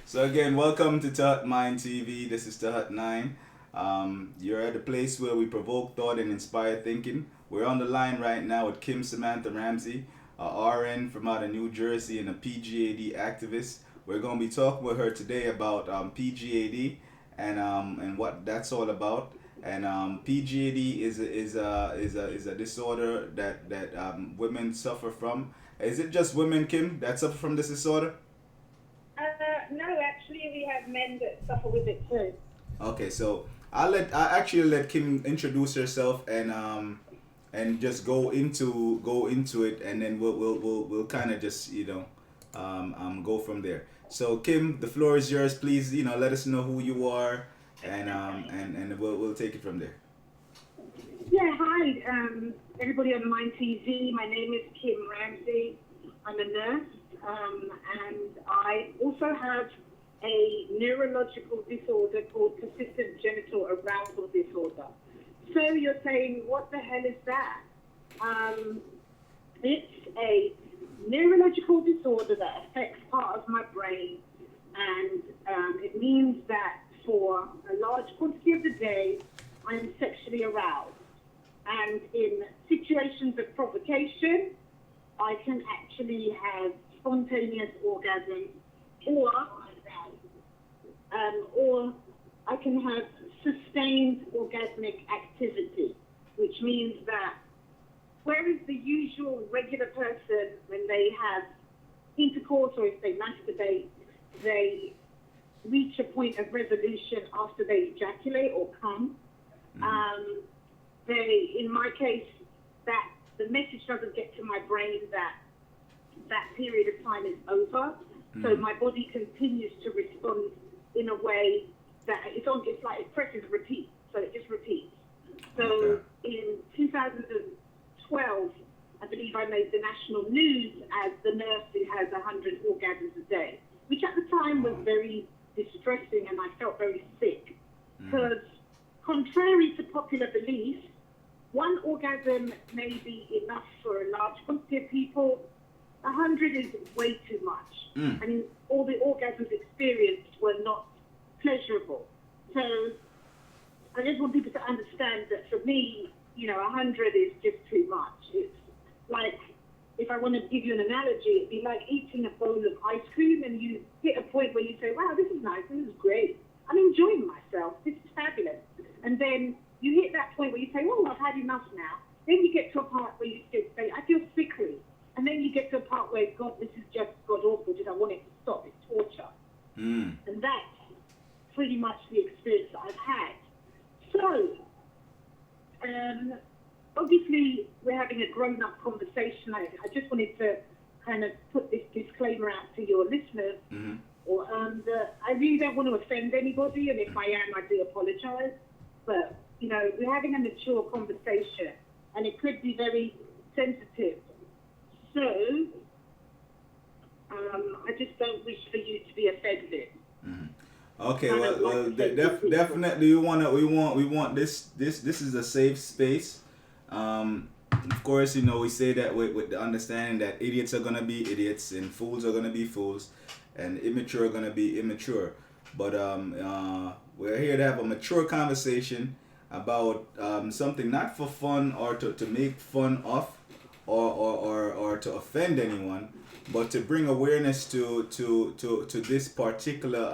So again, welcome to TEHUT9tv. This is TEHUT9. You're at a place where we provoke thought and inspire thinking. We're on the line right now with Kim Samantha RAMSEY, a RN from out of New Jersey and a PGAD activist. We're going to be talking with her today about PGAD and what that's all about. And PGAD is a disorder that women suffer from. Is it just women, Kim, that suffer from this disorder? No, actually, we have men that suffer with it too. Okay, so I actually let Kim introduce herself and just go into it, and then we'll kind of just go from there. So Kim, the floor is yours. Please let us know who you are, and we'll take it from there. Yeah, hi, everybody on Mind TV. My name is Kim RAMSEY. I'm a nurse, and I also have a neurological disorder called persistent genital arousal disorder. So you're saying, what the hell is that? It's a neurological disorder that affects part of my brain, and it means that for a large quantity of the day, I'm sexually aroused. And in situations of provocation, I can actually have spontaneous orgasms, or I can have sustained orgasmic activity, which means that whereas the usual regular person, when they have intercourse or if they masturbate, they reach a point of resolution after they ejaculate or come. In my case, that the message doesn't get to my brain that that period of time is over. So my body continues to respond in a way that it's like it presses repeat. So it just repeats. So in 2012, I believe I made the national news as the nurse who has 100 orgasms a day, which at the time was very distressing, and I felt very sick. Because contrary to popular belief, one orgasm may be enough for a large quantity of people. 100 is way too much. And all the orgasms experienced were not pleasurable. So I just want people to understand that for me, 100 is just too much. It's like, if I want to give you an analogy, it'd be like eating a bowl of ice cream and you hit a point where you say, wow, this is nice, this is great. I'm enjoying myself, this is fabulous. And then you hit that point where you say, oh, I've had enough now. Then you get to a part where you say, I feel sickly. And then you get to a part where, God, this is just God awful, I want it to stop, it's torture. And that's pretty much the experience that I've had. So, obviously, we're having a grown-up conversation. I just wanted to kind of put this disclaimer out to your listeners. I really don't want to offend anybody, and if I am, I do apologize. But, we're having a mature conversation, and it could be very sensitive. So, I just don't wish for you to be offended. Okay, well, definitely we want this is a safe space. Of course, we say that with the understanding that idiots are gonna be idiots and fools are gonna be fools, and immature are gonna be immature. But we're here to have a mature conversation about something not for fun or to make fun of or to offend anyone, but to bring awareness to this particular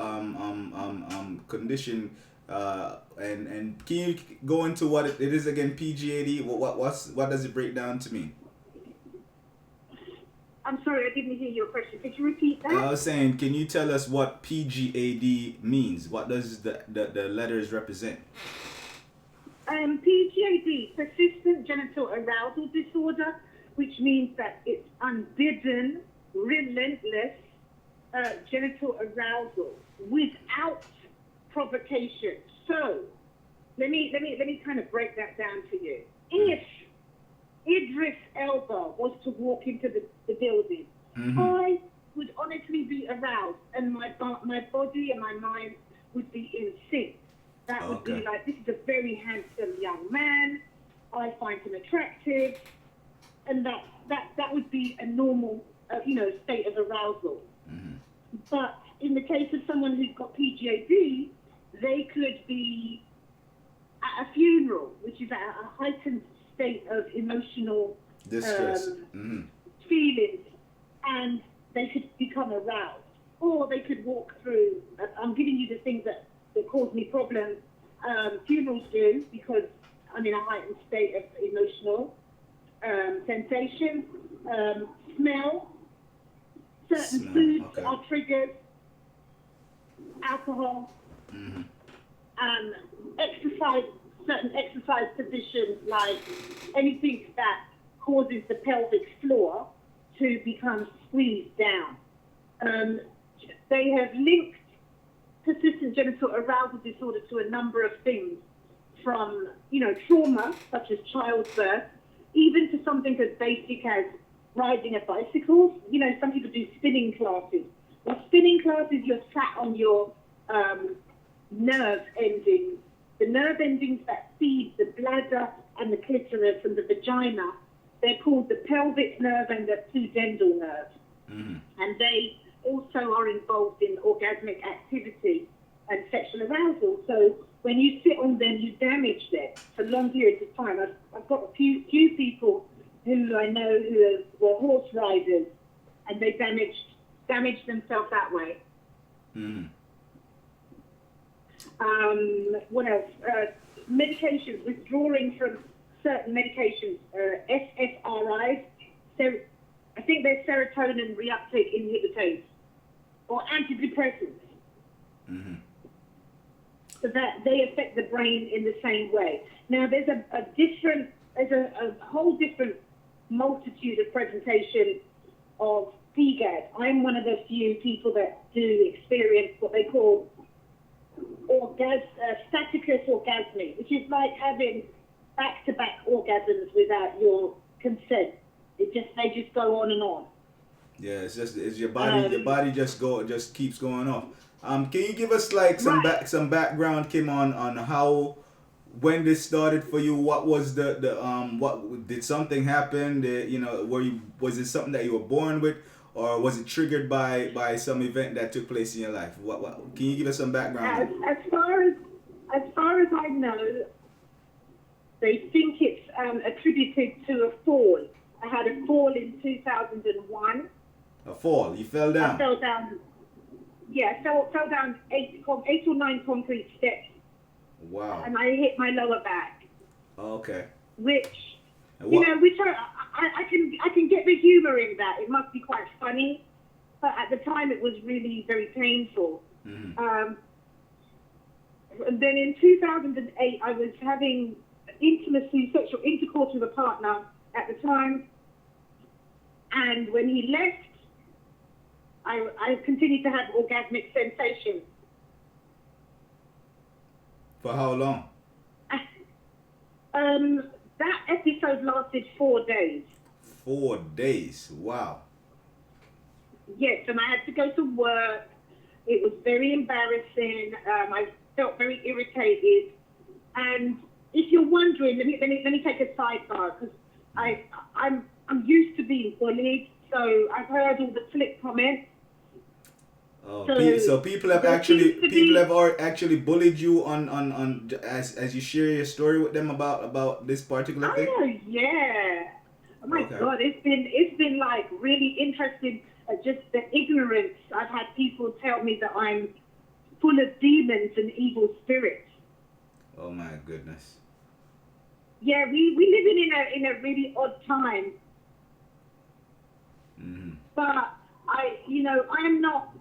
condition. And can you go into what it is again? PGAD. What does it break down to mean? I'm sorry, I didn't hear your question. Could you repeat that? I was saying, can you tell us what PGAD means? What does the letters represent? PGAD, persistent genital arousal disorder, which means that it's unbidden, relentless genital arousal without provocation. So let me kind of break that down to you. If Idris Elba was to walk into the building, I would honestly be aroused, and my body and my mind would be in sync. That would be like, this is a very handsome young man. I find him attractive, and that would be a normal, state of arousal. But in the case of someone who's got PGAD, they could be at a funeral, which is at a heightened state of emotional distress, feelings, and they could become aroused. Or they could walk through, I'm giving you the things that cause me problems. Funerals do, because I'm in a heightened state of emotional sensation. Smell. Certain foods are triggered. Alcohol. Exercise, certain exercise positions, like anything that causes the pelvic floor to become squeezed down. They have linked persistent genital arousal disorder to a number of things, from, trauma, such as childbirth, even to something as basic as riding a bicycle. Some people do spinning classes. Well, spinning classes, you're sat on your nerve endings, the nerve endings that feed the bladder and the clitoris and the vagina. They're called the pelvic nerve and the pudendal nerve. And they also are involved in orgasmic activity and sexual arousal. So when you sit on them, you damage them for long periods of time. I've got a few people who I know who were horse riders, and they damaged themselves that way. What else? Medications, withdrawing from certain medications, SSRIs. So I think they're serotonin reuptake inhibitors or antidepressants. So that they affect the brain in the same way. Now there's a whole different multitude of presentation of PGAD. I'm one of the few people that do experience what they call staticus orgasmi, which is like having back-to-back orgasms without your consent. They just go on and on. Yeah, it's your body. Your body just keeps going off. Can you give us like some background, Kim, on how, when this started for you? What was what did something happen? Was it something that you were born with, or was it triggered by some event that took place in your life? What can you give us some background? As far as I know, they think it's attributed to a fall. I had a fall in 2001. A fall? You fell down? I fell down. Yeah, fell down 8 or 9 concrete steps. Wow. And I hit my lower back. Okay. Which I can get the humor in that. It must be quite funny, but at the time it was really very painful. And then in 2008, I was having sexual intercourse with a partner at the time, and when he left, I continued to have orgasmic sensations. For how long? That episode lasted 4 days. 4 days? Wow. Yes, and I had to go to work. It was very embarrassing. I felt very irritated. And if you're wondering, let me take a sidebar, because I'm used to being bullied, so I've heard all the flip comments. Oh, so people have actually bullied you on as you share your story with them about this particular thing? Oh yeah. Oh my God, it's been like really interesting, just the ignorance. I've had people tell me that I'm full of demons and evil spirits. Oh my goodness. Yeah, we live in a really odd time. But I'm not.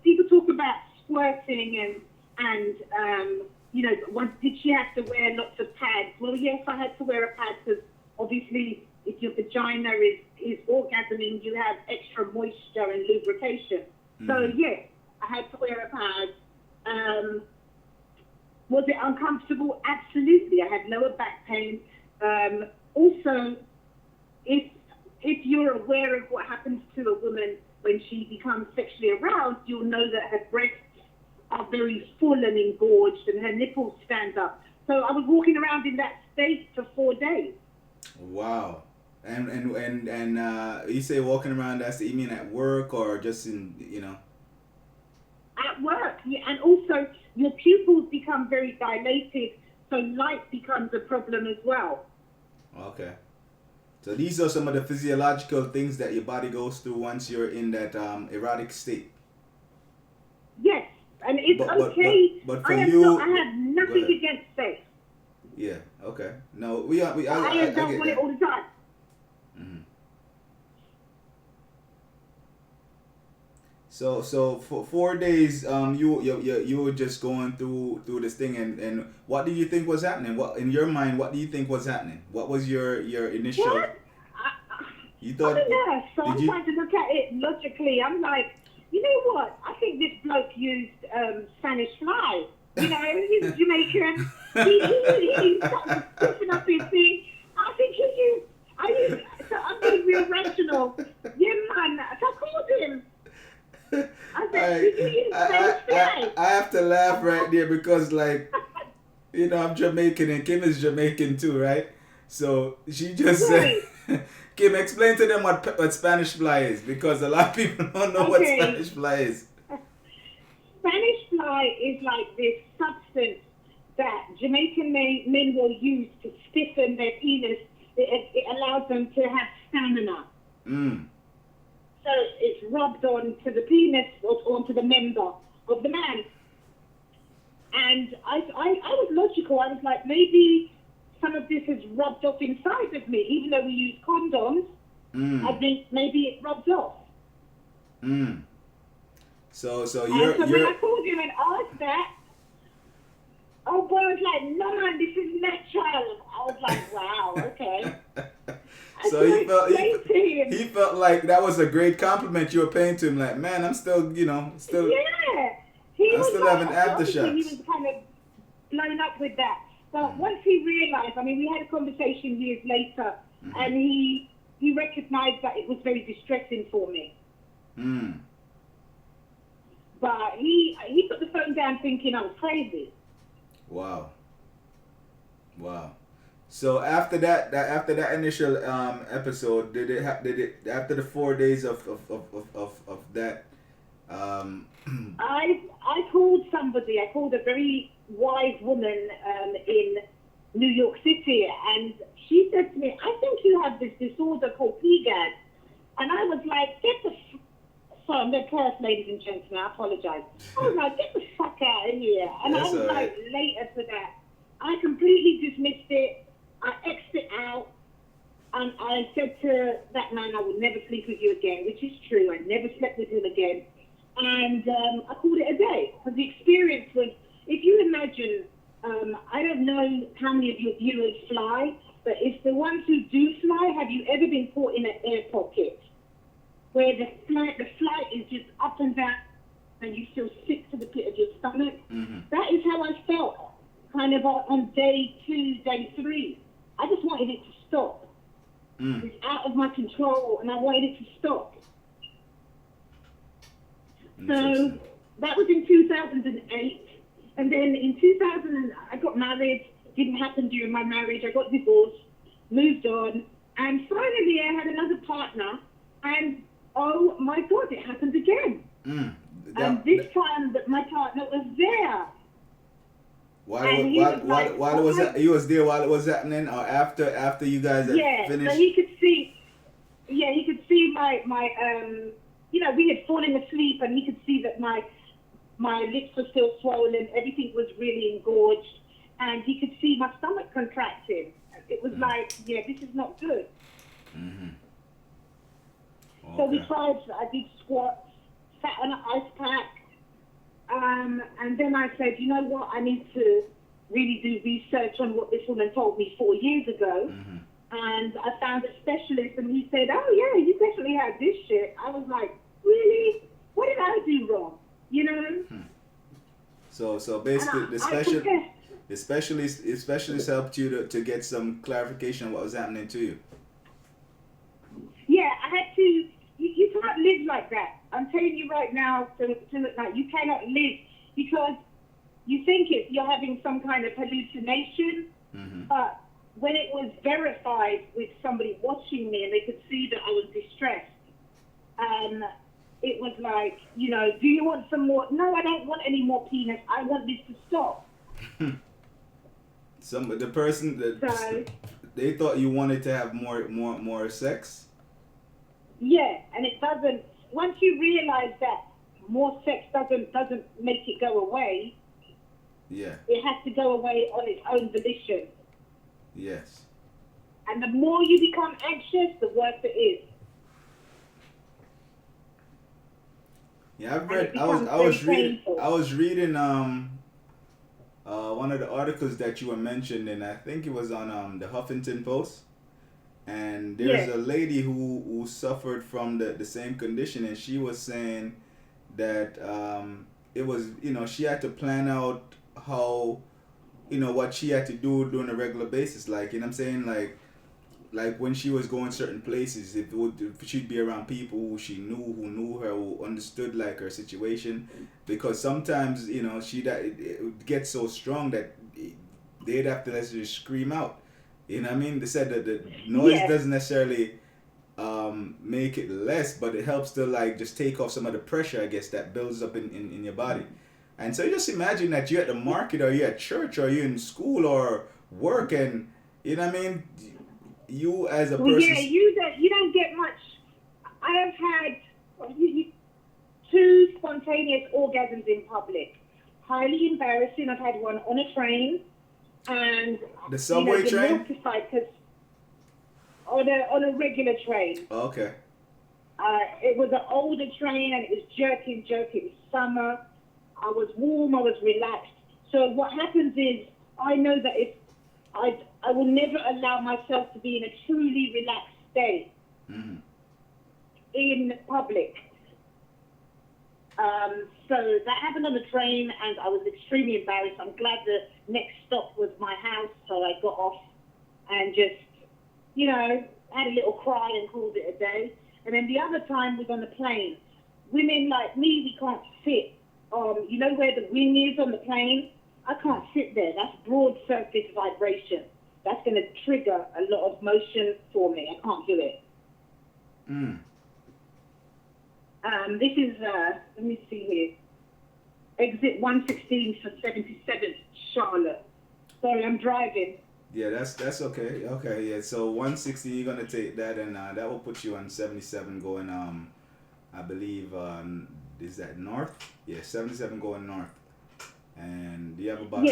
People talk about squirting and did she have to wear lots of pads? Well, yes, I had to wear a pad, because obviously if your vagina is orgasming, you have extra moisture and lubrication. So yes, I had to wear a pad. Was it uncomfortable? Absolutely. I had lower back pain. Also, if you're aware of what happens to a woman when she becomes sexually aroused, you'll know that her breasts are very full and engorged and her nipples stand up. So I was walking around in that state for 4 days. Wow. And you say walking around, you mean at work or just in, at work, and also your pupils become very dilated, so light becomes a problem as well. Okay. So these are some of the physiological things that your body goes through once you're in that erotic state. Yes, and it's okay. But for I you, I have nothing against sex. Yeah. Okay. No, I don't want it all the time. Mm-hmm. So for 4 days, you were just going through this thing, and what do you think was happening? What in your mind? What do you think was happening? What was your initial? What? You thought? I'm a nurse, so I'm trying to look at it logically. I'm like, you know what? I think this bloke used Spanish fly. You know, he's Jamaican. He started pushing up his thing. I think so I'm being real rational. Yeah, man. So I called him. I said, did you use Spanish fly? I have to laugh right there because, like, you know, I'm Jamaican and Kim is Jamaican too, right? So she just said, Kim, explain to them what Spanish fly is, because a lot of people don't know what Spanish fly is. Spanish fly is like this substance that Jamaican men will use to stiffen their penis. It allows them to have stamina. Mm. So it's rubbed onto the penis or onto the member of the man. And I was logical. I was like, maybe some of this has rubbed off inside of me, even though we use condoms. I think maybe it rubbed off. So when I called him and asked that, oh boy, I was like, no man, this is natural. I was like, wow, okay. So he felt like that was a great compliment you were paying to him. Like, man, I'm still, yeah. I'm still having aftershocks. He was kind of blown up with that. But once he realized, I mean, we had a conversation years later, and he recognized that it was very distressing for me. But he put the phone down thinking I was crazy. Wow. So after that initial episode, did it after the 4 days of that? I called somebody. I called a very wise woman in New York City, and she said to me, "I think you have this disorder called PGAD," and I was like, "Get the." Sorry, I'm going to curse, ladies and gentlemen. I apologize. I was like, "Get the fuck out of here!" And I was like, later to that, I completely dismissed it. I X'd it out, and I said to that man, I would never sleep with you again, which is true. I never slept with him again. And I called it a day. Because the experience was, if you imagine, I don't know how many of your viewers fly, but if the ones who do fly, have you ever been caught in an air pocket where the flight is just up and down and you feel sick to the pit of your stomach? That is how I felt kind of on day 2, day 3. I just wanted it to stop. It's out of my control, and I wanted it to stop. So that was in 2008. And then in 2000, I got married. Didn't happen during my marriage. I got divorced, moved on. And finally, I had another partner. And, oh, my God, it happened again. And this time, that my partner was there. He was there while it was happening, or after you guys had finished? So he could see my we had fallen asleep, and he could see that my lips were still swollen, everything was really engorged, and he could see my stomach contracting. It was like, this is not good. Okay. So we tried, I did squats, sat on an ice pack, and then I said, you know what, I need to really do research on what this woman told me 4 years ago. And I found a specialist, and he said, oh yeah, you definitely had this shit. I was like, really? What did I do wrong? You know? So basically, the specialist helped you to get some clarification on what was happening to you. Yeah, I had to. You can't live like that. I'm telling you right now, you cannot live, because you think you're having some kind of hallucination, but when it was verified with somebody watching me and they could see that I was distressed, it was like, you know, do you want some more? No, I don't want any more penis. I want this to stop. The person that So, they thought you wanted to have more sex. yeah, and it doesn't. Once you realize that more sex doesn't make it go away. Yeah. It has to go away on its own volition. Yes. And the more you become anxious, the worse it is. Yeah, I've read. I was reading one of the articles that you were mentioned, and I think it was on the Huffington Post. And there's a lady who suffered from the same condition, and she was saying that it was, you know, she had to plan out how, you know, what she had to do on a regular basis, like, you know what I'm saying, like when she was going certain places, if she'd be around people who she knew her, who understood like her situation, because sometimes, you know, it would get so strong that they'd have to necessarily scream out. You know what I mean? They said that the noise doesn't necessarily make it less, but it helps to like just take off some of the pressure, I guess, that builds up in your body. And so you just imagine that you're at the market, or you're at church, or you're in school or work, and you know what I mean? You as a person... Yeah, you don't get much. I have had 2 spontaneous orgasms in public. Highly embarrassing. I've had one on a train, and the subway train? Mortified because on a regular train. Oh, okay. It was an older train, and it was jerking. It was summer. I was warm. I was relaxed. So what happens is, I know that if I will never allow myself to be in a truly relaxed state in public. So that happened on the train, and I was extremely embarrassed. I'm glad the next stop was my house, so I got off and just, you know, had a little cry and called it a day. And then the other time was on the plane. Women like me, we can't sit. You know where the wing is on the plane? I can't sit there. That's broad surface vibration. That's going to trigger a lot of motion for me. I can't do it. This is, let me see here. Exit 116 for 77th, Charlotte. Sorry, I'm driving. Yeah, that's okay. Okay, yeah. So 160, you're going to take that, and that will put you on 77 going, I believe, is that north? Yeah, 77 going north. And you have about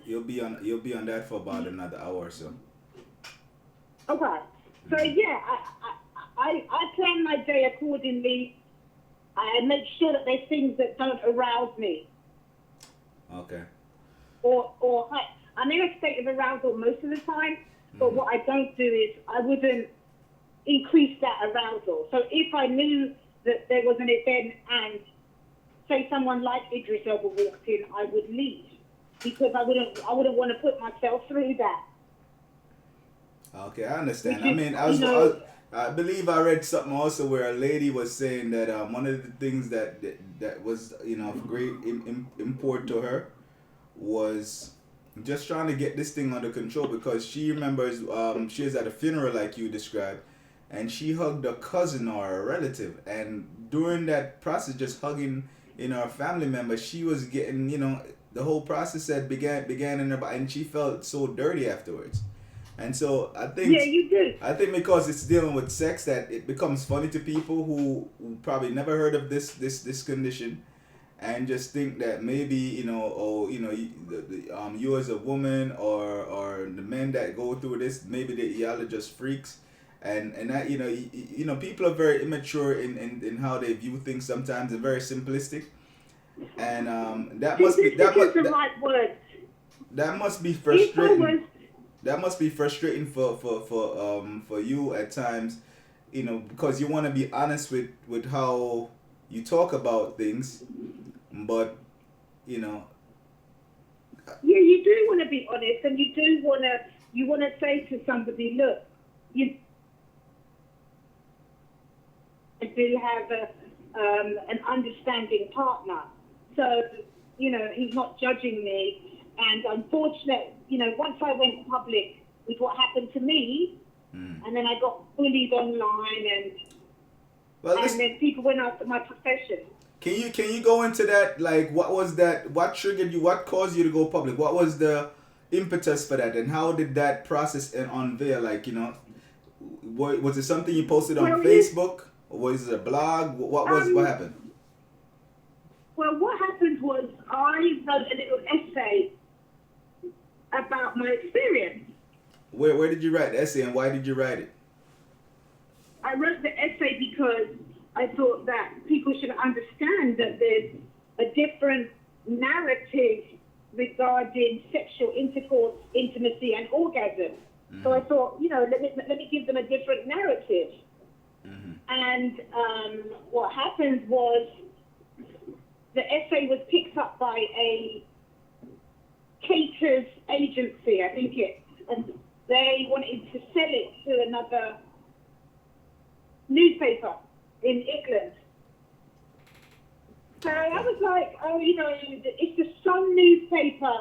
you'll be on that for about another hour or so. Okay. So yeah, I plan my day accordingly. I make sure that there's things that don't arouse me. Okay. Or I'm in a state of arousal most of the time, but what I don't do is I wouldn't increase that arousal. So if I knew that there was an event and say someone like Idris Elba walked in, I would leave, because I wouldn't want to put myself through that. Okay, I understand. I mean, I believe I read something also where a lady was saying that one of the things that was, you know, of great import to her was just trying to get this thing under control, because she remembers she was at a funeral like you described, and she hugged a cousin or a relative, and during that process, just hugging, you know, a family member, she was getting, you know, the whole process that began in her body, and she felt so dirty afterwards. And so I think you do. I think because it's dealing with sex that it becomes funny to people who probably never heard of this condition, and just think that maybe, you know, oh, you know, you as a woman or the men that go through this, maybe y'all are just freaks. And that, you know, people are very immature in how they view things sometimes, and very simplistic, and that must be the right word. That must be frustrating. That must be frustrating for you at times, you know, because you want to be honest with how you talk about things, but you know. Yeah, you do want to be honest, and you want to say to somebody, look, you do have an understanding partner. So, you know, he's not judging me. And unfortunately, you know, once I went public with what happened to me, and then I got bullied online, and Well, and then people went after my profession. Can you go into that? Like, what was that? What triggered you? What caused you to go public? What was the impetus for that? And how did that process unveil? Like, was it something you posted on Facebook? Or was it a blog? What happened? Well, what happened was I wrote a little essay about my experience. Where did you write the essay, and why did you write it? I wrote the essay because I thought that people should understand that there's a different narrative regarding sexual intercourse, intimacy, and orgasm. Mm-hmm. So I thought, let me give them a different narrative. Mm-hmm. And what happened was the essay was picked up by a caterers agency, I think and they wanted to sell it to another newspaper in England. So I was like, it's the Sun newspaper.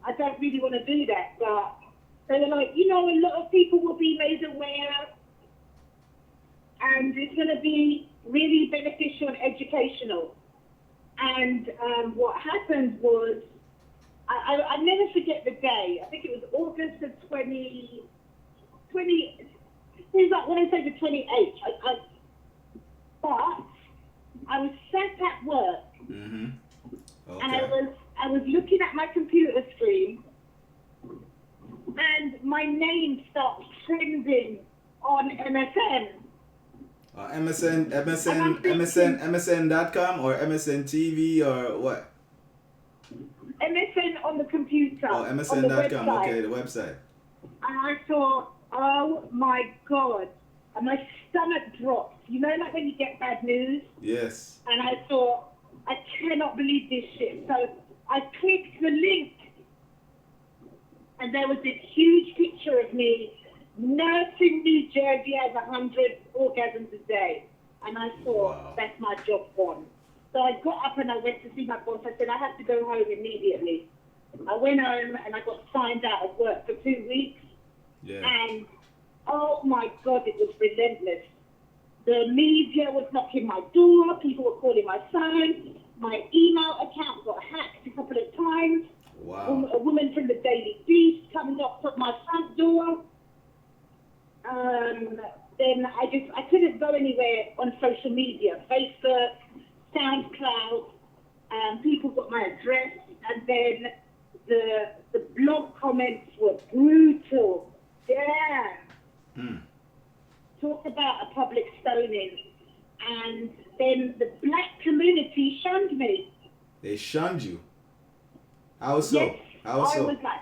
I don't really want to do that, but they were like, a lot of people will be made aware, and it's going to be really beneficial and educational. And what happened was, I never forget the day. I think it was August of 20. It was like when I say the 28th. But I was sat at work, mm-hmm. Okay. and I was looking at my computer screen, and my name starts trending on MSN. MSN.com or MSN TV or what? MSN on the computer. Oh, MSN.com. Okay, the website. And I thought, oh my God. And my stomach dropped. Like when you get bad news? Yes. And I thought, I cannot believe this shit. So I clicked the link. And there was this huge picture of me. Nurse in New Jersey has 100 orgasms a day. And I thought, wow, that's my job gone. So I got up and I went to see my boss. I said, I have to go home immediately. I went home and I got signed out of work for 2 weeks. Yeah. And, oh my God, it was relentless. The media was knocking my door. People were calling my phone. My email account got hacked a couple of times. Wow. A woman from the Daily Beast coming up at my front door. Then I couldn't go anywhere on social media, Facebook, SoundCloud. People got my address, and then the blog comments were brutal. Yeah. Talk about a public stoning. And then the black community shunned me. They shunned you? How so? Yes, How so? I was like,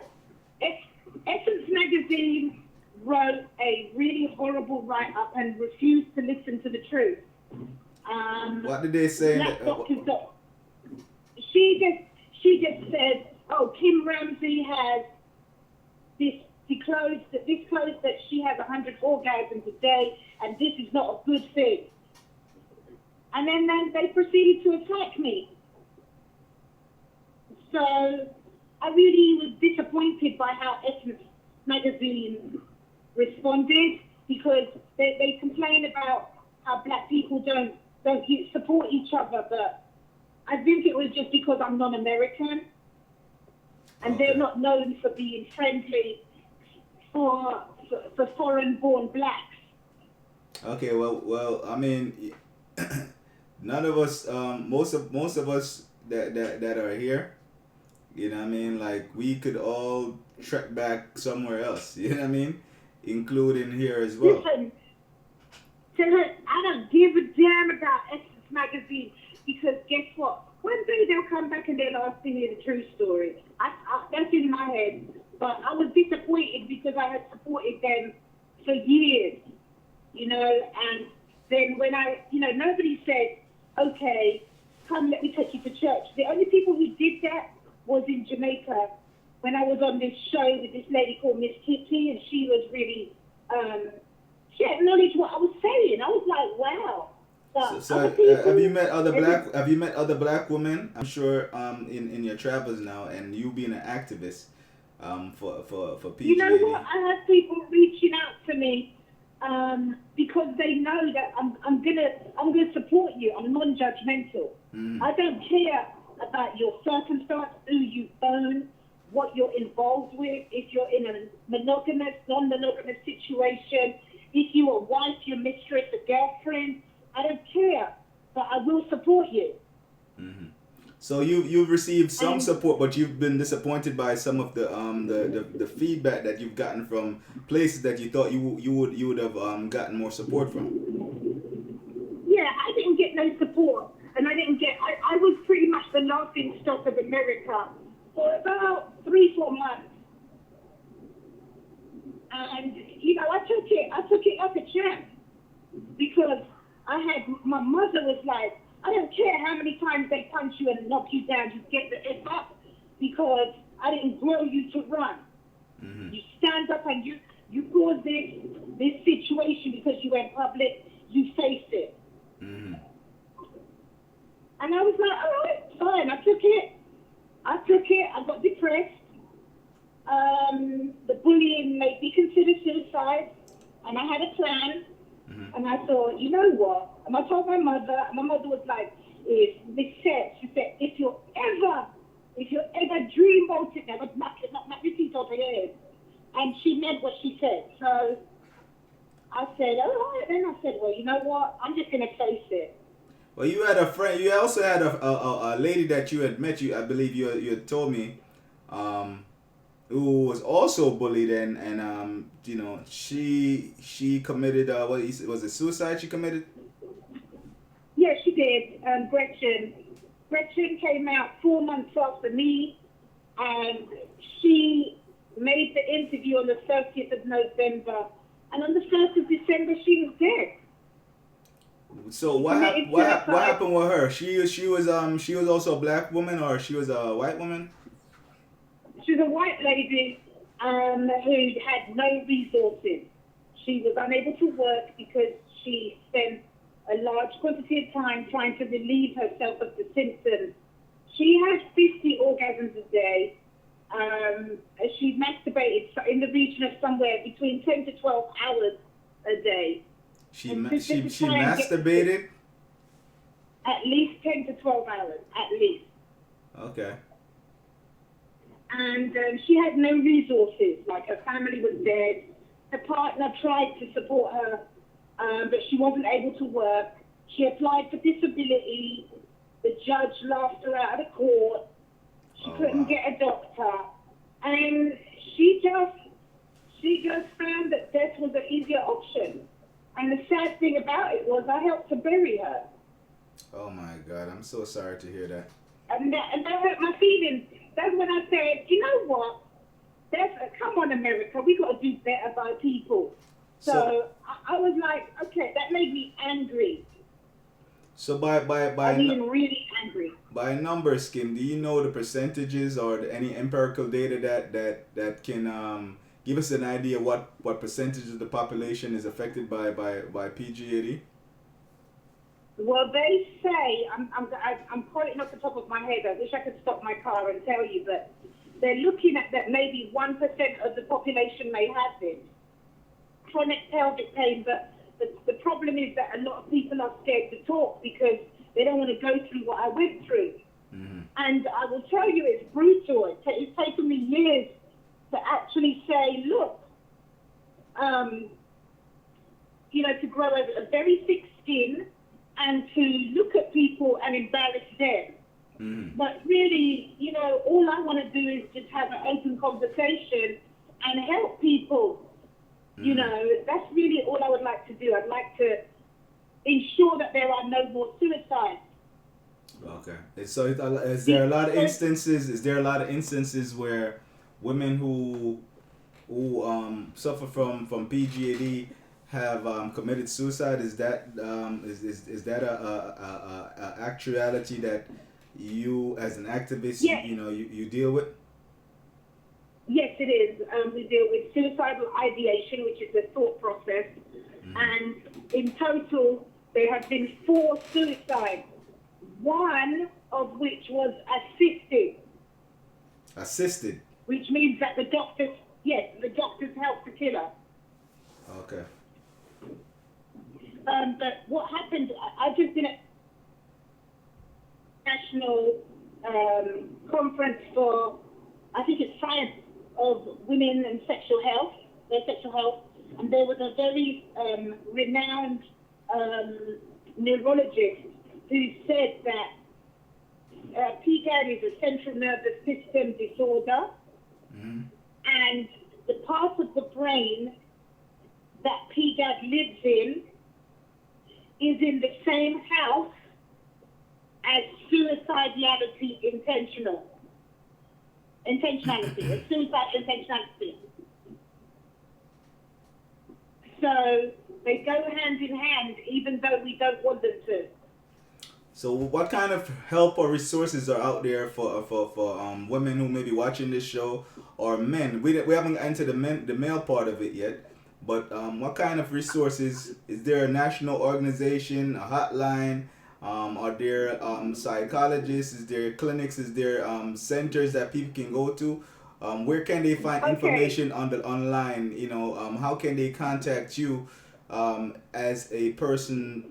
Essence Magazine wrote a really horrible write-up and refused to listen to the truth. What did they say? She just said, oh, Kim Ramsey has disclosed that she has 100 orgasms a day, and this is not a good thing. And then they proceeded to attack me. So I really was disappointed by how Essence Magazine responded, because they complain about how black people don't support each other, but I think it was just because I'm non-American, and they're not known for being friendly for foreign-born blacks. Okay, well, I mean, none of us, most of us that are here, you know what I mean, like, we could all trek back somewhere else, you know what I mean, including here as well. Listen, I don't give a damn about Essence Magazine, because guess what? One day they'll come back and they'll ask me the true story. That's in my head. But I was disappointed because I had supported them for years, and then when nobody said, okay, come, let me take you to church. The only people who did that was in Jamaica, when I was on this show with this lady called Miss Kitty, and she was really, she acknowledged what I was saying. I was like, wow. So have you met other black women? I'm sure in your travels now, and you being an activist for PGAD. You know what? I have people reaching out to me because they know that I'm gonna support you. I'm non-judgmental. I don't care about your circumstance, who you own, what you're involved with, if you're in a monogamous, non-monogamous situation, if you're a wife, your mistress, a girlfriend. I don't care, but I will support you. So you've received some support, but you've been disappointed by some of the feedback that you've gotten from places that you thought you would have gotten more support from. Yeah, I didn't get no support, and I was pretty much the laughing stock of America for about 3-4 months. And I took it like a champ, because my mother was like, I don't care how many times they punch you and knock you down, you get the F up, because I didn't grow you to run. You stand up and you cause this situation because you went public, you face it. And I was like, all right, fine, I took it, I got depressed. The bullying made me consider suicide, and I had a plan. And I thought, you know what? And I told my mother was like, she said, if you ever dream about it, never knock your teeth out of your head. And she meant what she said. So I said, all right. Then I said, well, you know what? I'm just going to face it. Well, you had a friend. You also had a lady that you had met. I believe you had told me, who was also bullied, and she committed was it suicide she committed? Yeah, she did. Gretchen came out 4 months after me, and she made the interview on the 30th of November, and on the 1st of December she was dead. So what happened with her? She was also a black woman, or she was a white woman? She was a white lady who had no resources. She was unable to work because she spent a large quantity of time trying to relieve herself of the symptoms. She had 50 orgasms a day. She masturbated in the region of somewhere between 10 to 12 hours a day. She masturbated? At least 10 to 12 hours, at least. Okay. And she had no resources. Like, her family was dead. Her partner tried to support her, but she wasn't able to work. She applied for disability. The judge laughed her out of the court. She couldn't get a doctor. And she just found that death was an easier option. And the sad thing about it was I helped to bury her. Oh my God, I'm so sorry to hear that. And that hurt my feelings. That's when I said, you know what? Come on, America, we got to do better by people. So I was like, okay, that made me angry. So by I mean, really angry. By numbers, Kim, do you know the percentages or any empirical data that can give us an idea what percentage of the population is affected by PGAD? Well, they say, I'm quoting off the top of my head. I wish I could stop my car and tell you, but they're looking at that maybe 1% of the population may have this chronic pelvic pain. But the problem is that a lot of people are scared to talk because they don't want to go through what I went through. And I will tell you, it's brutal. It's taken me years to actually say, look, to grow a very thick skin and to look at people and embarrass them. But really, all I want to do is just have an open conversation and help people. That's really all I would like to do. I'd like to ensure that there are no more suicides. Okay. So is there a lot of instances? Is there a lot of instances where women who suffer from PGAD have committed suicide? Is that is that a actuality that you as an activist you deal with? Yes, it is. We deal with suicidal ideation, which is the thought process, and in total there have been 4 suicides, one of which was assisted. Assisted? Which means that the doctors helped to kill her. Okay. But what happened, I've just been at national conference for, I think it's Science of Women and Sexual Health, and there was a very renowned neurologist who said that PGAD is a central nervous system disorder, and the part of the brain that PGAD lives in is in the same house as suicidality intentionality, suicide intentionality. So they go hand in hand, even though we don't want them to. So what kind of help or resources are out there for women who may be watching this show, or men? We haven't entered the male part of it yet, but what kind of resources? Is there a national organization, a hotline? Are there psychologists? Is there clinics? Is there centers that people can go to? Where can they find information on the online? How can they contact you as a person?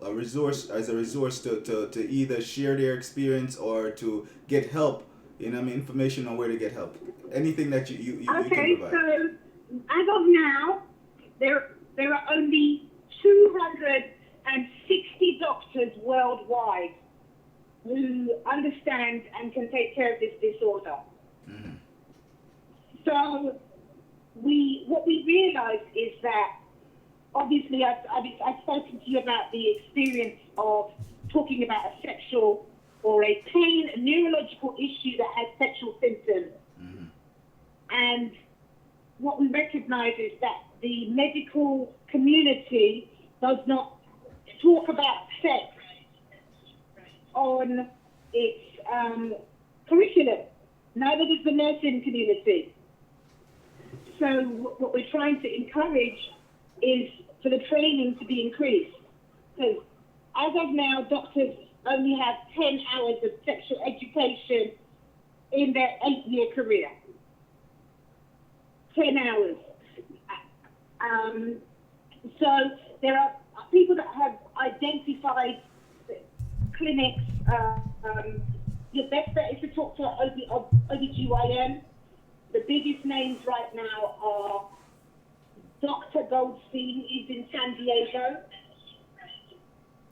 A resource to either share their experience or to get help. Information on where to get help. Anything that you can provide. So as of now, there are only 260 doctors worldwide who understand and can take care of this disorder. So what we realized is that, obviously, I've spoken to you about the experience of talking about a sexual or a pain, a neurological issue that has sexual symptoms. And what we recognize is that the medical community does not talk about sex on its curriculum. Neither does the nursing community. So what we're trying to encourage is for the training to be increased. So as of now, doctors only have 10 hours of sexual education in their 8-year career. 10 hours. So there are people that have identified clinics. Your best bet is to talk to an OBGYN. The biggest names right now are Dr. Goldstein, he's in San Diego.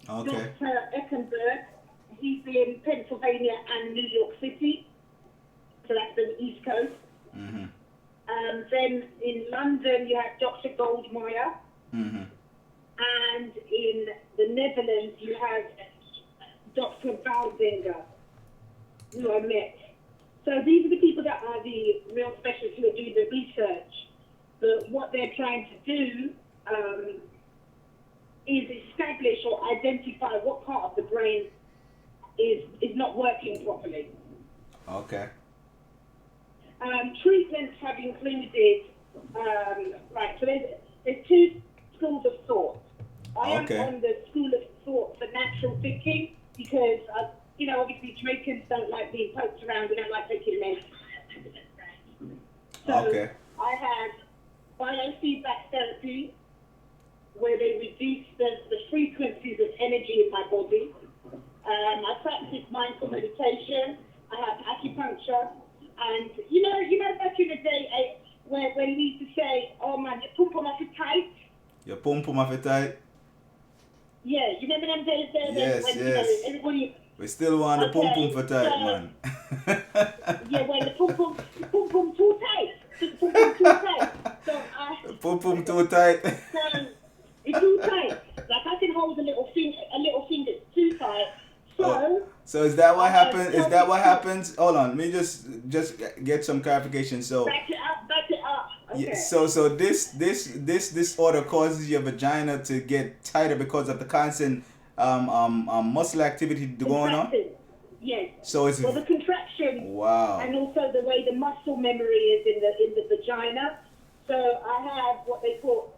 Okay. Dr. Eckenberg, he's in Pennsylvania and New York City. So that's the East Coast. Then in London, you have Dr. Goldmeyer. And in the Netherlands, you have Dr. Baldinger, who I met. So these are the people that are the real specialists who are doing the research. But what they're trying to do is establish or identify what part of the brain is not working properly. Okay. Treatments have included, so there's two schools of thought. I am on the school of thought for natural thinking because, obviously Jamaicans don't like being poked around, we don't like taking meds. So I have biofeedback therapy where they reduce the frequencies of energy in my body. I practice mindful meditation. I have acupuncture. And, back in the day where we used to say, oh man, your pum-pum off it tight. Your pum-pum off it tight? Yeah, you remember them days there? Yes. Everybody... We still want the pum-pum for tight, man. Yeah, the pum-pum too tight. The pum-pum too tight. So pum-pum too tight. So it's too tight. Like I can hold a little finger too tight. So is that what happens? Is that what happens? Hold on, let me just get some clarification. So back it up. Okay. Yeah, so this disorder causes your vagina to get tighter because of the constant muscle activity going on? Yes. So it's the contraction. Wow. And also the way the muscle memory is in the vagina. So I have what they call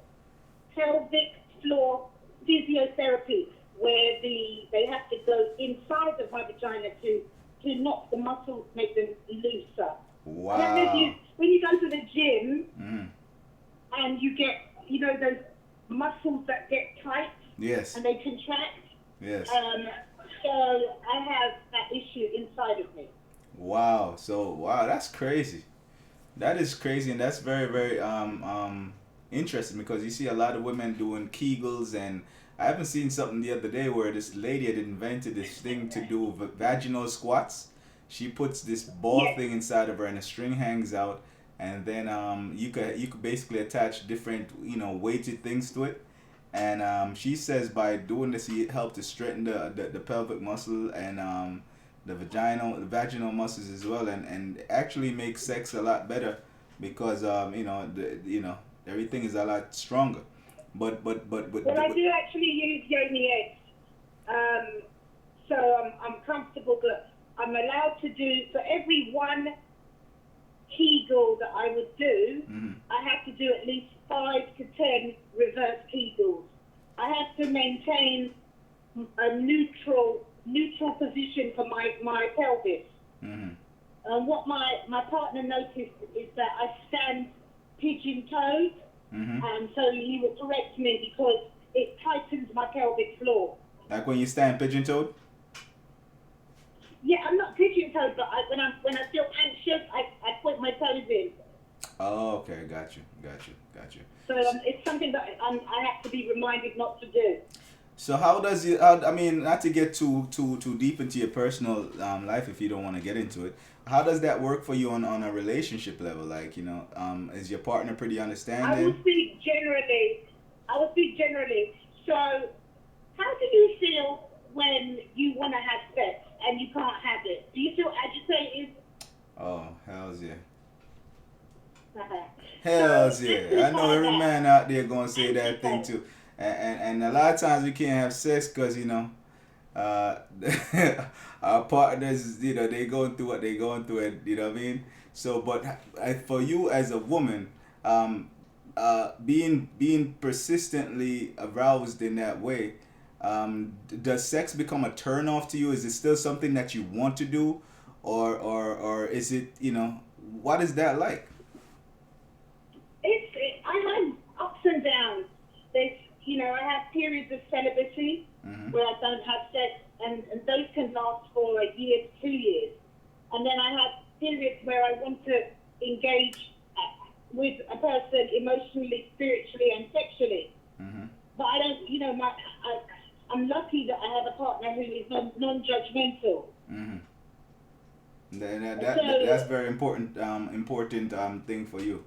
pelvic floor physiotherapy, where they have to go inside of my vagina to knock the muscles, make them looser. Wow. I don't know if when you go to the gym and you get, those muscles that get tight Yes. and they contract. Yes. So I have that issue inside of me. Wow. So wow, that's crazy. That is crazy, and that's very, very interesting because you see a lot of women doing Kegels, and I haven't seen something the other day where this lady had invented this thing to do vaginal squats. She puts this ball Yes. thing inside of her, and a string hangs out, and then you could basically attach different weighted things to it, and she says by doing this, it helped to straighten the pelvic muscle and the vaginal muscles as well, and actually makes sex a lot better because everything is a lot stronger. But Well, I do actually use yoni eggs, so I'm comfortable. But I'm allowed to do for every one Kegel that I would do, I have to do at least 5 to 10 reverse Kegels. I have to maintain a neutral position for my pelvis. And what my partner noticed is that I stand pigeon-toed, and so he would correct me because it tightens my pelvic floor. like when you stand pigeon-toed. Yeah, I'm not pigeon-toed, but when I feel anxious, I put my toes in. Oh, okay, got you. So it's something that I have to be reminded not to do. So how does it? I mean, not to get too deep into your personal life if you don't want to get into it. How does that work for you on a relationship level? Like, is your partner pretty understanding? I will speak generally. So, how do you feel when you want to have sex and you can't have it? Do you feel agitated? Oh, hells yeah. Uh-huh. Hells So, yeah. I know every man out there gonna say that thing too. And a lot of times we can't have sex because our partners, they going through what they going through, and you know what I mean. So, but for you as a woman, being persistently aroused in that way, does sex become a turn off to you? Is it still something that you want to do, or is it what is that like? I have ups and downs. I have periods of celibacy where I don't have sex, and those can last for a year to 2 years. And then I have periods where I want to engage with a person emotionally, spiritually, and sexually. But I don't, I'm lucky that I have a partner who is non-judgmental. That's very important thing for you.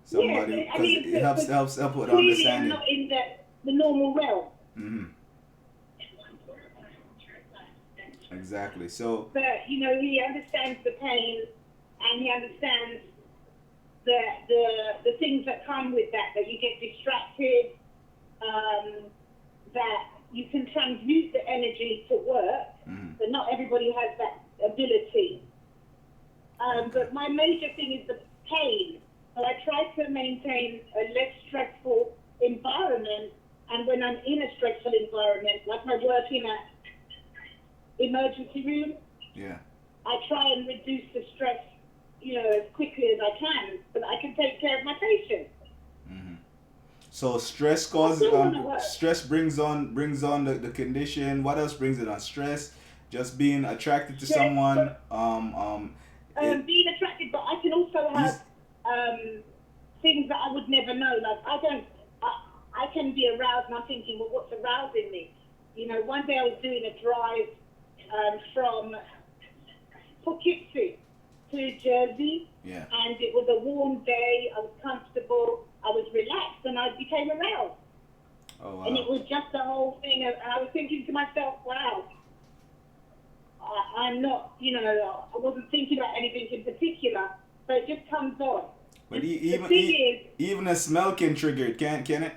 Somebody, Yes, because it helps with clearly understanding. I'm not in the normal realm. Exactly. So. But he understands the pain, and he understands the things that come with that you get distracted, that you can transmute the energy to work, but not everybody has that ability. But my major thing is the pain. So I try to maintain a less stressful environment, and when I'm in a stressful environment, like I work in a emergency room, I try and reduce the stress, as quickly as I can, so that I can take care of my patients. So stress stress brings on the condition. What else brings it on? Stress, just being attracted to someone. Being attracted, but I can also have things that I would never know. Like I can be aroused, and I'm thinking, well, what's arousing me? One day I was doing a drive from Poughkeepsie to Jersey, and it was a warm day. I was comfortable, I was relaxed, and I became aroused. Oh, wow. And it was just the whole thing. And I was thinking to myself, wow, I'm not, I wasn't thinking about anything in particular, but it just comes on. But even a smell can trigger it, can't it?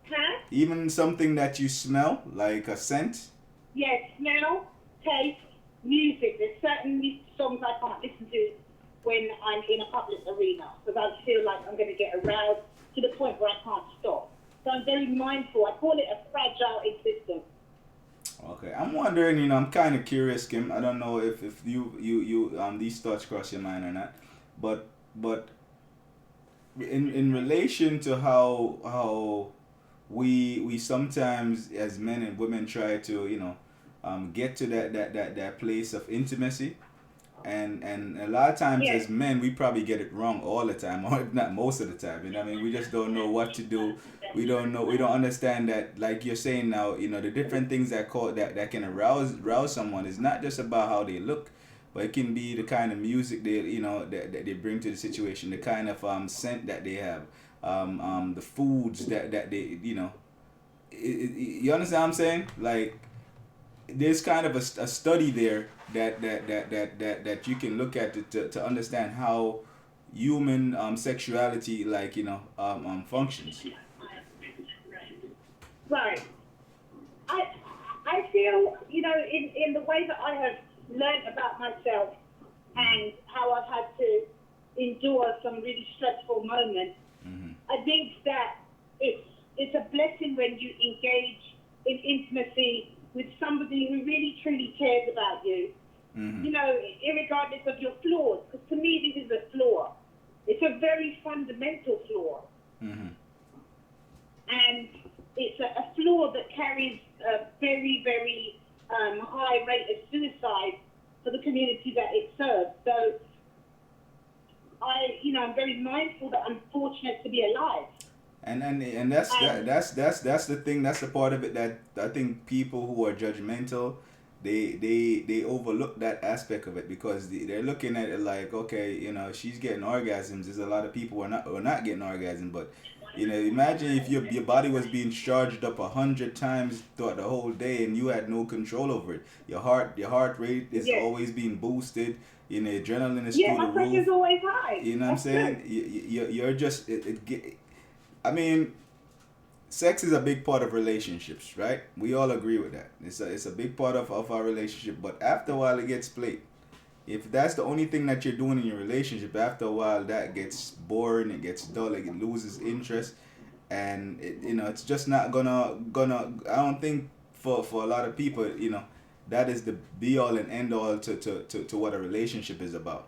Huh? Even something that you smell, like a scent? Yes, smell, taste, music. There's certain songs I can't listen to when I'm in a public arena because I feel like I'm going to get aroused to the point where I can't stop. So I'm very mindful. I call it a fragile existence. Okay, I'm wondering, I'm kind of curious, Kim. I don't know if you these thoughts cross your mind or not, but in relation to how we sometimes as men and women try to, get to that place of intimacy, and a lot of times Yes. as men we probably get it wrong all the time, or if not most of the time. I mean, we just don't know what to do. We don't understand that, like you're saying now, the different things that can arouse someone is not just about how they look, but it can be the kind of music that they bring to the situation, the kind of scent that they have, the foods that they, you understand what I'm saying? Like, there's kind of a study there that you can look at to understand how human sexuality, like, functions. Right. I I feel, in the way that I have learned about myself and how I've had to endure some really stressful moments, I think that it's a blessing when you engage in intimacy with somebody who really truly cares about you. Irregardless of your flaws, because to me this is a flaw. It's a very fundamental flaw. And it's a flaw that carries a very, very high rate of suicide for the community that it serves. So I'm very mindful that I'm fortunate to be alive. And that's the thing. That's the part of it that I think people who are judgmental, they overlook that aspect of it, because they're looking at it like, okay, she's getting orgasms. There's a lot of people who are not getting orgasms, but imagine if your body was being charged up 100 times throughout the whole day and you had no control over it. Your heart rate is always being boosted. Adrenaline is through the my pressure's roof. always high. You know what I'm saying? You're just I mean, sex is a big part of relationships, right? We all agree with that. It's a big part of our relationship, but after a while it gets played. If that's the only thing that you're doing in your relationship, after a while that gets boring, it gets dull, like it loses interest, and it's just not gonna. I don't think for a lot of people, that is the be all and end all to what a relationship is about.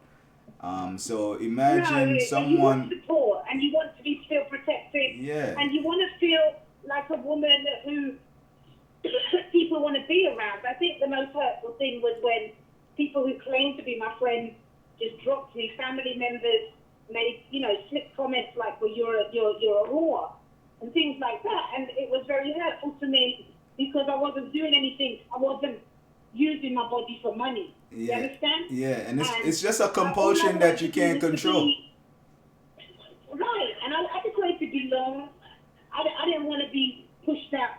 So imagine someone. You want support, and you want to be still protected. Yeah. And you want to feel like a woman who people want to be around. I think the most hurtful thing was when people who claimed to be my friends just dropped me. Family members made, slick comments like, "Well, you're a whore," and things like that. And it was very hurtful to me because I wasn't doing anything. I wasn't using my body for money. You understand? Yeah, and it's just a compulsion that you can't control. Right, and I just wanted to belong. I didn't want to be pushed out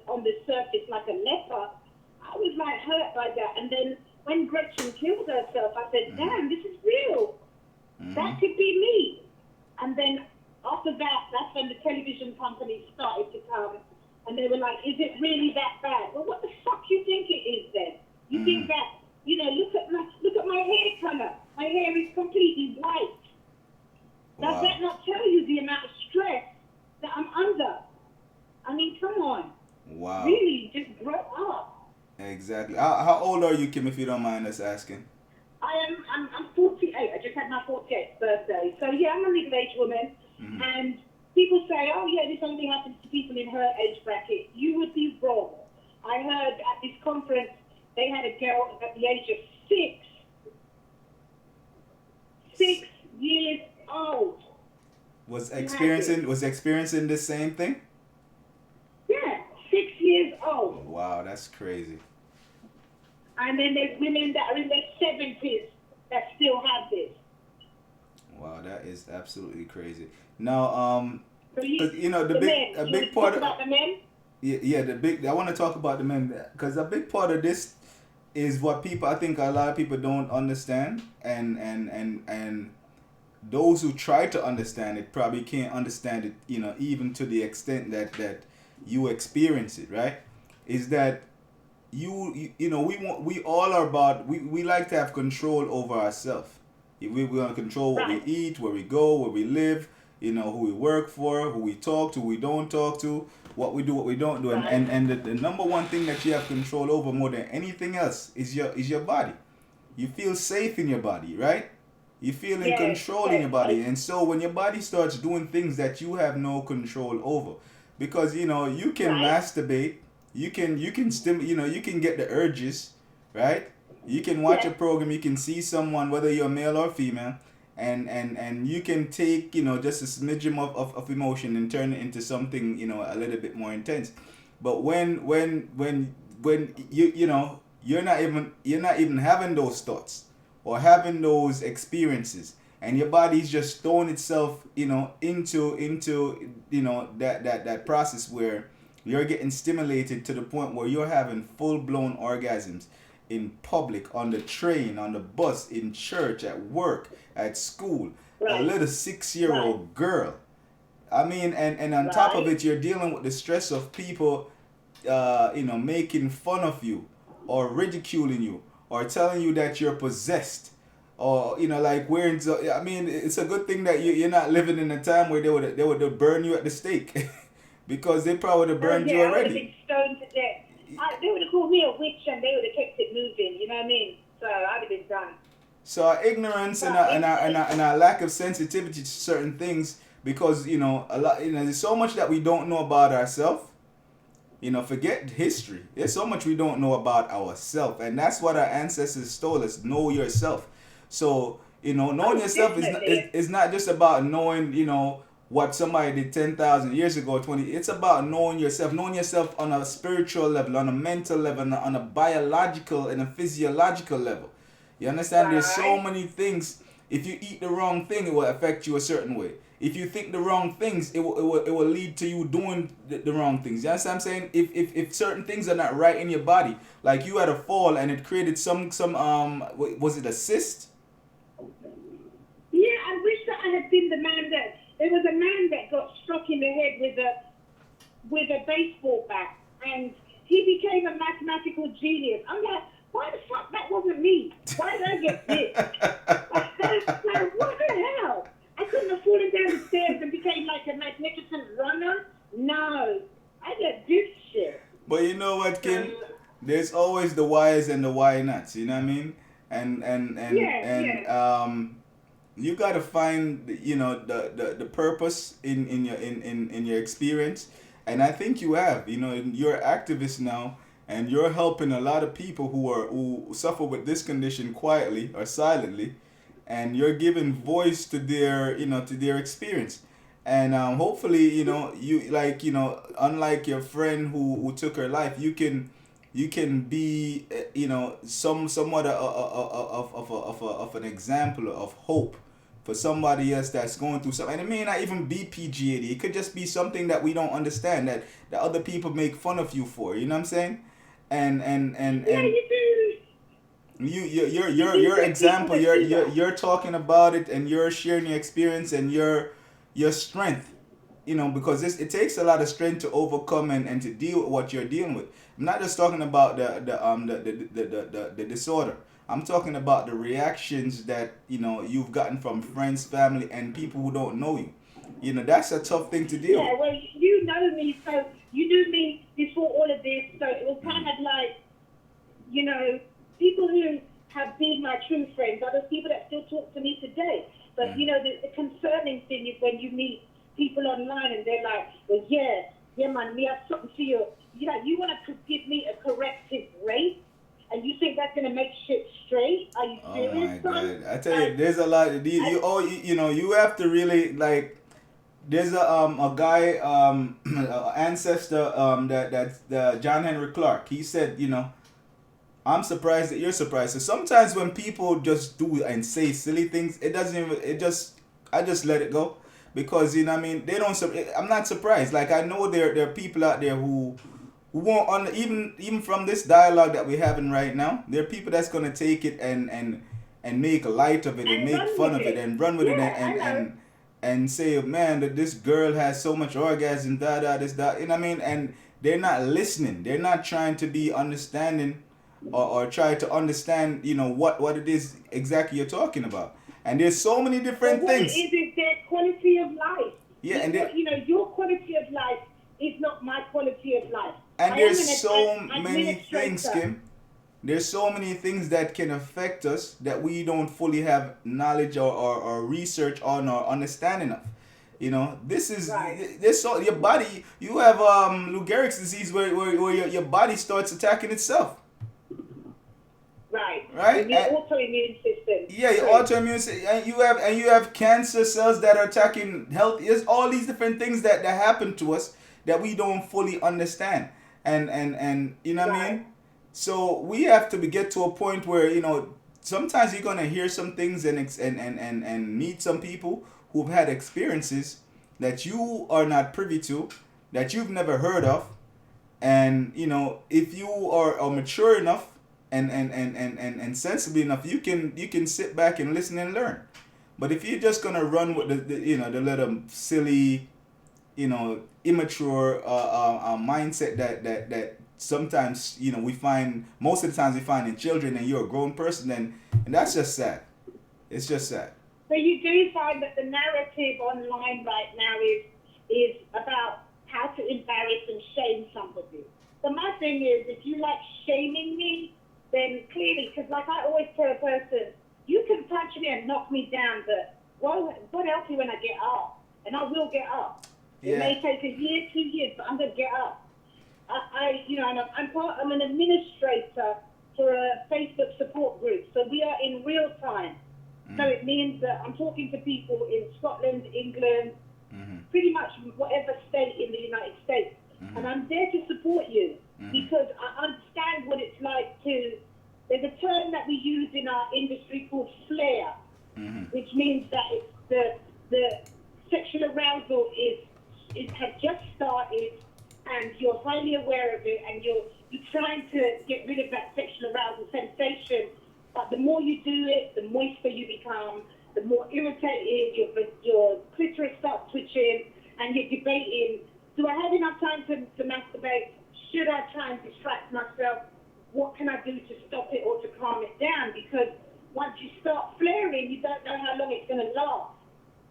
on the surface like a leper. I was like hurt by that. And then when Gretchen killed herself, I said, "Damn, this is real. That could be me." And then after that, that's when the television companies started to come, and they were like, "Is it really that bad?" Well, what the fuck you think it is then? You think that, look at my hair color. My hair is completely white. Does that not tell you the amount of stress that I'm under? I mean, come on. Wow. Really, just grow up. Exactly. How old are you, Kim, if you don't mind us asking? I'm 48. I just had my 48th birthday. So yeah, I'm a middle-aged woman. And people say, "Oh yeah, this only happens to people in her age bracket." You would be wrong. I heard at this conference they had a girl at the age of 6 years old. Was experiencing the same thing? Yeah, 6 years old. Wow, that's crazy. And then there's women that are in their 70s that still have this. Wow, that is absolutely crazy. Now, So a big part of about the men. I want to talk about the men, because a big part of this is what I think a lot of people don't understand, and those who try to understand it probably can't understand it, even to the extent that you experience it, right? Is that we all are about, we like to have control over ourselves. We want to control what we eat, where we go, where we live, who we work for, who we talk to, who we don't talk to, what we do, what we don't do. And the number one thing that you have control over more than anything else is your body. You feel safe in your body, right? You feel in control in your body. And so when your body starts doing things that you have no control over, because you know you can Right. masturbate, you can you know you can get the urges, right? You can watch a Yes. program, you can see someone, whether you're male or female, and you can take, you know, just a smidgen of emotion and turn it into something, you know, a little bit more intense. But when you know you're not even having those thoughts or having those experiences, and your body's just throwing itself, you know, into you know that process where you're getting stimulated to the point where you're having full blown orgasms in public, on the train, on the bus, in church, at work, at school. A Right. little 6 year Right. old girl. I mean, and on top of Right. it, you're dealing with the stress of people, you know, making fun of you, or ridiculing you, or telling you that you're possessed, or you know, like wearing. I mean, it's a good thing that you're not living in a time where they would burn you at the stake, because they probably would have Oh burned you yeah, I would have been already. stoned to death. They would have called me a witch, and they would have kept it moving. You know what I mean? So I'd have been done. So our ignorance and But our lack of sensitivity to certain things, because you know a lot, you know, there's so much that we don't know about ourselves. You know, forget history. There's so much we don't know about ourselves, and that's what our ancestors told us: know yourself. So you know, knowing oh, yourself definitely. is not just about knowing, you know, what somebody did 10,000 years ago, 20. It's about knowing yourself on a spiritual level, on a mental level, on a biological and a physiological level. You understand? There's so Right. many things. If you eat the wrong thing, it will affect you a certain way. If you think the wrong things, it will lead to you doing the wrong things. You understand what I'm saying? If certain things are not right in your body, like you had a fall and it created some was it a cyst? Yeah, I wish that I had been the man that. There was a man that got struck in the head with a baseball bat, and he became a mathematical genius. I'm like, why the fuck that wasn't me? Why did I get this? Like, what the hell? I couldn't have fallen down the stairs and became like a magnificent runner. No, I got this shit. But you know what, So Kim? There's always the whys and the why nots. You know what I mean? yeah, And yeah. you gotta find, you know, the purpose in your experience, and I think you have. You know, you're an activist now, and you're helping a lot of people who suffer with this condition quietly or silently, and you're giving voice to their, you know, to their experience. And hopefully, you know, you, like, you know, unlike your friend who took her life, you can be, you know, somewhat of an example of hope for somebody else that's going through something. And it may not even be PGAD. It could just be something that we don't understand, that other people make fun of you for. You know what I'm saying? Yeah, And you do. You do your get people example, that do that. you're talking about it, and you're sharing your experience and your strength, you know, because it takes a lot of strength to overcome and to deal with what you're dealing with. I'm not just talking about the disorder. I'm talking about the reactions that, you know, you've gotten from friends, family, and people who don't know you. You know, that's a tough thing to deal Yeah, with. well, you know me, so you knew me before all of this, so it was kind Mm. of like, you know, people who have been my true friends are the people that still talk to me today. But, Mm. you know, the concerning thing is when you meet people online and they're like, well, yeah, man, me have something to you. You know, you want to give me a corrective rate, and you think that's going to make shit straight? Are you Oh serious, my son? God! I tell you, Like, there's a lot. You I, oh you know, you have to really, like. There's a guy, ancestor, that's the John Henry Clark. He said, you know, I'm surprised that you're surprised. So sometimes when people just do and say silly things, it doesn't even, it just, I just let it go, because you know what I mean, they don't. I'm not surprised. Like, I know there are people out there who won't, on, even from this dialogue that we're having right now, there are people that's gonna take it and make light of it and and make run fun with of it it. and run with it, Yeah, I know. and say, man, that this girl has so much orgasm, this, that, you know what I mean? And they're not listening. They're not trying to be understanding, or try to understand, you know, what it is exactly you're talking about. And there's so many But different what it things. is their quality of life. Yeah, and You know, your quality of life is not my quality of life. I am there's an so many things, administrator. Kim. There's so many things that can affect us that we don't fully have knowledge or research on or understanding of. You know, this is Right. this so your body. You have Lou Gehrig's disease where your body starts attacking itself. Right. Right? Your autoimmune system. Yeah, your True. autoimmune and you have cancer cells that are attacking health. There's all these different things that happen to us that we don't fully understand. And you know what I Right. mean? So we have to get to a point where, you know, sometimes you're gonna hear some things and meet some people who've had experiences that you are not privy to, that you've never heard of. And you know, if you are mature enough and sensible enough, you can sit back and listen and learn. But if you're just gonna run with the you know, the little silly, you know, immature mindset that sometimes, you know, we find, most of the times we find in children, and you're a grown person, and that's just sad. It's just sad. So you do find that the narrative online right now is about how to embarrass and shame somebody. So my thing is, if you like shaming me, then clearly, because like I always tell a person, you can punch me and knock me down, but what else you when I get up? And I will get up. Yeah. It may take a year, 2 years, but I'm gonna get up. You know, I'm an administrator for a Facebook support group, so we are in real time. So it means that I'm talking to people in Scotland, England, pretty much whatever state in the United States. And I'm there to support you because I understand what it's like to, there's a term that we use in our industry called flare, which means that it's the sexual arousal has just started and you're highly aware of it and you're trying to get rid of that sexual arousal sensation. But the more you do it, the moister you become, the more irritated, your clitoris starts twitching, and you're debating, do I have enough time to masturbate? Should I try and distract myself? What can I do to stop it or to calm it down? Because once you start flaring, you don't know how long it's going to last.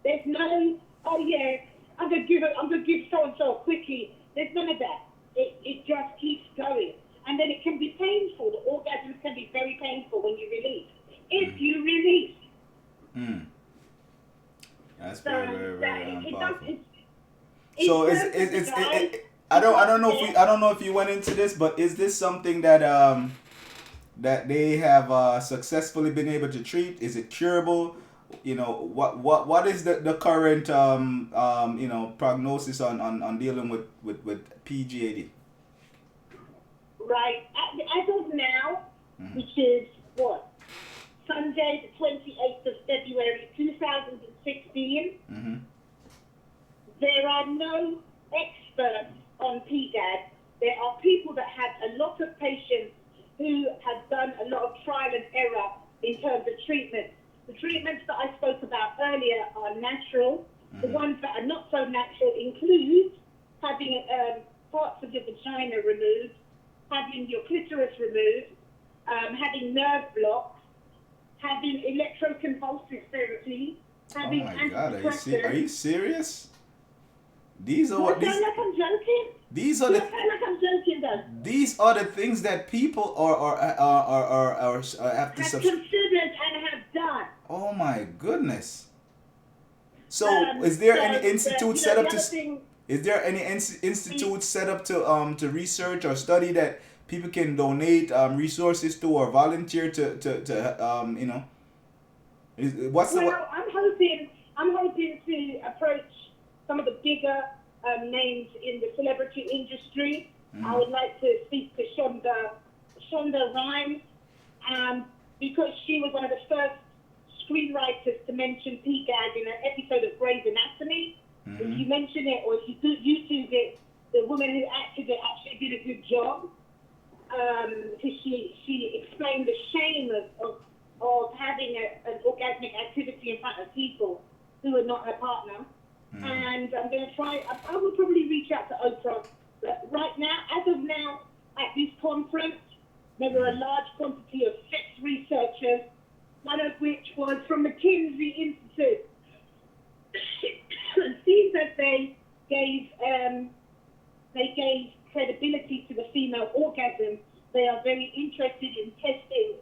There's no, oh yeah, I'm going to give so-and-so a quickie. There's none of that. It just keeps going. And then it can be painful. The orgasms can be very painful when you release. If you release. That's very powerful. I I don't know if you went into this, but is this something that that they have successfully been able to treat? Is it curable? You know, what is the current you know, prognosis on dealing with PGAD? Right. As of now, which is what? Sunday, the 28th of February, 2016, there are no experts on PGAD. There are people that have a lot of patients who have done a lot of trial and error in terms of treatment. The treatments that I spoke about earlier are natural. The ones that are not so natural include having parts of your vagina removed, having your clitoris removed, having nerve blocks, having electroconvulsive therapy, having antidepressants. Are you serious? These are Do I what sound like I'm joking? these are Do the I sound like I'm joking though? these are the things that people are have to Have considered and have done. Oh my goodness. So is there any institute set up to is there any institute set up to research or study that people can donate resources to or volunteer to you know, I'm hoping to approach some of the bigger names in the celebrity industry. I would like to speak to Shonda Rhimes, because she was one of the first screenwriters to mention PGAD in an episode of Grey's Anatomy. If you mention it or if you do YouTube it, the woman who acted it actually did a good job. Because she explained the shame of having an orgasmic activity in front of people who are not her partner. And I'm going to try, I will probably reach out to Oprah. But right now, as of now, at this conference, there were a large quantity of sex researchers, one of which was from McKinsey Institute. It seems that they gave credibility to the female orgasm. They are very interested in testing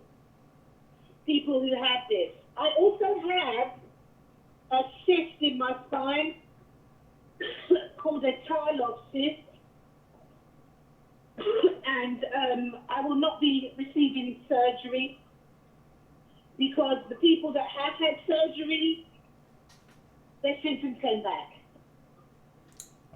people who have this. I also have a cyst in my spine, called a Tarlov cyst, and I will not be receiving surgery because the people that have had surgery, their symptoms came back.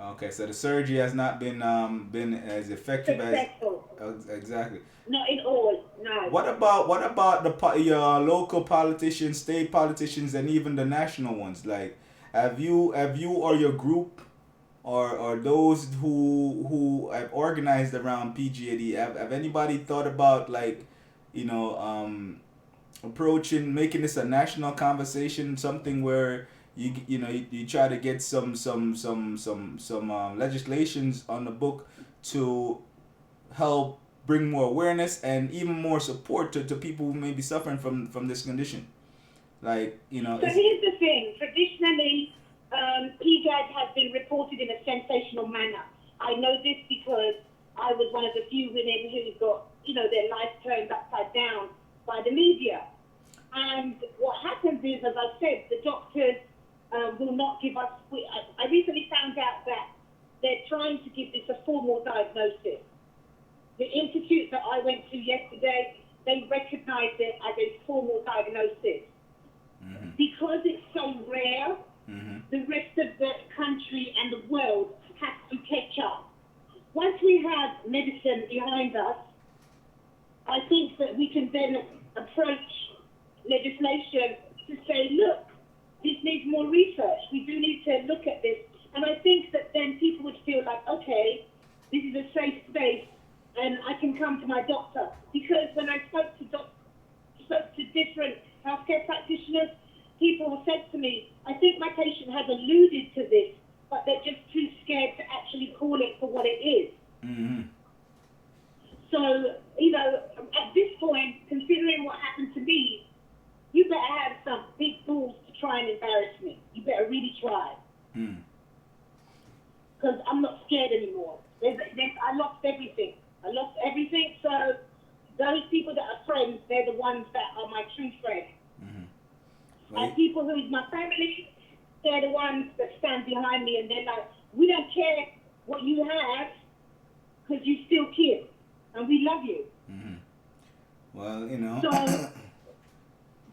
Okay, so the surgery has not been as effective Successful. as exactly. Not in all, no. What about your local politicians, state politicians, and even the national ones? Like, have you or your group or those who have organized around PGAD, have anybody thought about, like, approaching, making this a national conversation, something where you try to get some legislations on the book to help bring more awareness and even more support to people who may be suffering from this condition, like. So here's the thing. Traditionally, PGAD has been reported in a sensational manner. I know this because I was one of the few women who got their life turned upside down by the media. And what happens is, as I said, the doctors will not give us. I recently found out that they're trying to give this a formal diagnosis. The institute that I went to yesterday, they recognized it as a formal diagnosis. Mm-hmm. Because it's so rare, mm-hmm. the rest of the country and the world has to catch up. Once we have medicine behind us, I think that we can then approach legislation to say, look, this needs more research. We do need to look at this. And I think that then people would feel like, okay, this is a safe space and I can come to my doctor. Because when I spoke to different healthcare practitioners, people said to me, I think my patient has alluded to this, but they're just too scared to actually call it for what it is. Mm-hmm. So, at this point, considering what happened to me, you better have some big balls to try and embarrass me. You better really try. Because I'm not scared anymore. I lost everything. So those people that are friends, they're the ones that are my true friends. Mm-hmm. And people who is my family, they're the ones that stand behind me and they're like, we don't care what you have because you still kids and we love you. Mm-hmm. Well, So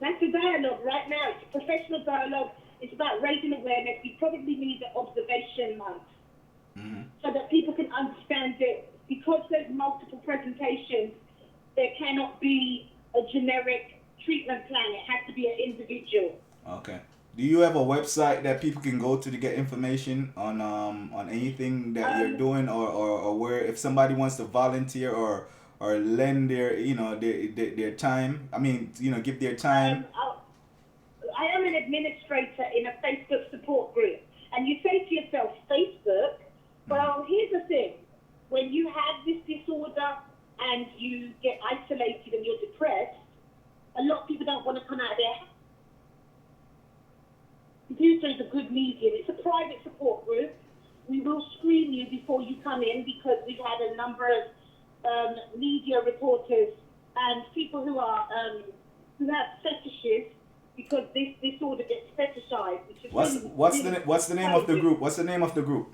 that's a dialogue right now. It's a professional dialogue. It's about raising awareness. We probably need an observation month. Mm-hmm. So that people can understand it. Because there's multiple presentations, there cannot be a generic treatment plan. It has to be an individual. Okay. Do you have a website that people can go to get information on anything that you're doing, or where if somebody wants to volunteer or lend their their time? I mean, give their time. I am an administrator in a Facebook support group, and you say to yourself, Facebook. Well, here's the thing. When you have this disorder and you get isolated and you're depressed, a lot of people don't want to come out of their house. Computer is a good medium. It's a private support group. We will screen you before you come in because we've had a number of media reporters and people who have fetishes because this disorder gets fetishized. Which is what's the name of the group? What's the name of the group?